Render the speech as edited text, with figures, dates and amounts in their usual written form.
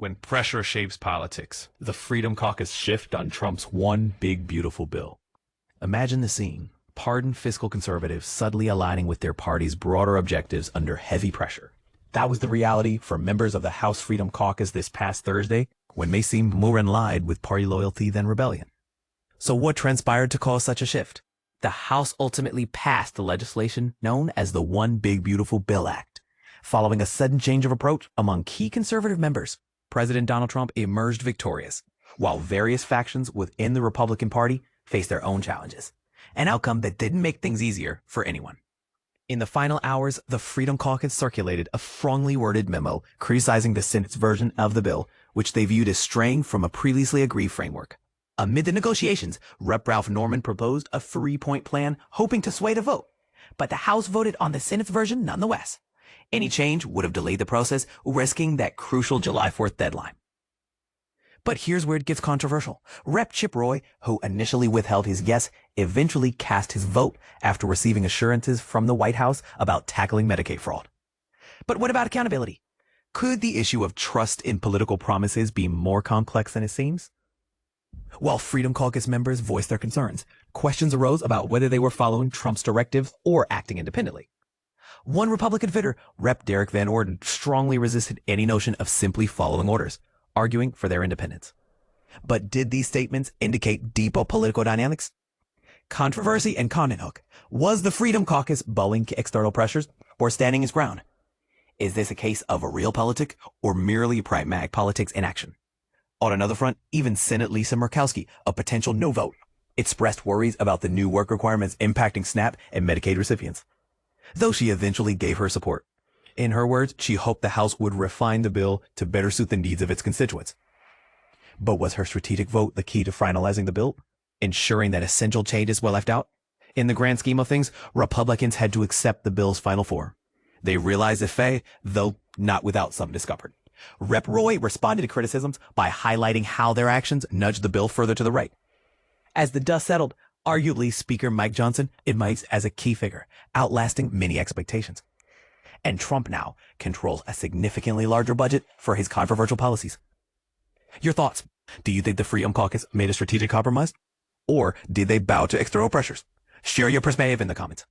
when pressure shapes politics. The Freedom Caucus shift on Trump's one big beautiful bill. Imagine the scene. Pardoned fiscal conservatives suddenly aligning with their party's broader objectives under heavy pressure. That was the reality for members of the House Freedom Caucus this past Thursday, when they seemed more in line with party loyalty than rebellion. So what transpired to cause such a shift? The House ultimately passed the legislation known as the One Big Beautiful Bill Act. Following a sudden change of approach among key conservative members, President Donald Trump emerged victorious, while various factions within the Republican Party faced their own challenges, an outcome that didn't make things easier for anyone. In the final hours, the Freedom Caucus circulated a strongly worded memo criticizing the Senate's version of the bill, which they viewed as straying from a previously agreed framework. Amid the negotiations, Rep. Ralph Norman proposed a 3-point plan hoping to sway the vote, but the House voted on the Senate's version nonetheless. Any change would have delayed the process, risking that crucial July 4th deadline. But here's where it gets controversial. Rep. Chip Roy, who initially withheld his yes, eventually cast his vote after receiving assurances from the White House about tackling Medicaid fraud. But what about accountability? Could the issue of trust in political promises be more complex than it seems? While Freedom Caucus members voiced their concerns, questions arose about whether they were following Trump's directives or acting independently. One Republican fitter, Rep. Derek Van Orden, strongly resisted any notion of simply following orders, arguing for their independence. But did these statements indicate deeper political dynamics? Controversy and content hook. Was the Freedom Caucus bowing external pressures or standing its ground? Is this a case of a realpolitik or merely pragmatic politics in action? On another front, even Senate Lisa Murkowski, a potential no vote, expressed worries about the new work requirements impacting SNAP and Medicaid recipients, though she eventually gave her support. In her words, she hoped the House would refine the bill to better suit the needs of its constituents. But was her strategic vote the key to finalizing the bill, ensuring that essential changes were left out? In the grand scheme of things, Republicans had to accept the bill's final form. They realized the fate, though not without some discomfort. Rep. Roy responded to criticisms by highlighting how their actions nudged the bill further to the right. As the dust settled, arguably Speaker Mike Johnson emerged as a key figure, outlasting many expectations. And Trump now controls a significantly larger budget for his controversial policies. Your thoughts? Do you think the Freedom Caucus made a strategic compromise? Or did they bow to external pressures? Share your perspective in the comments.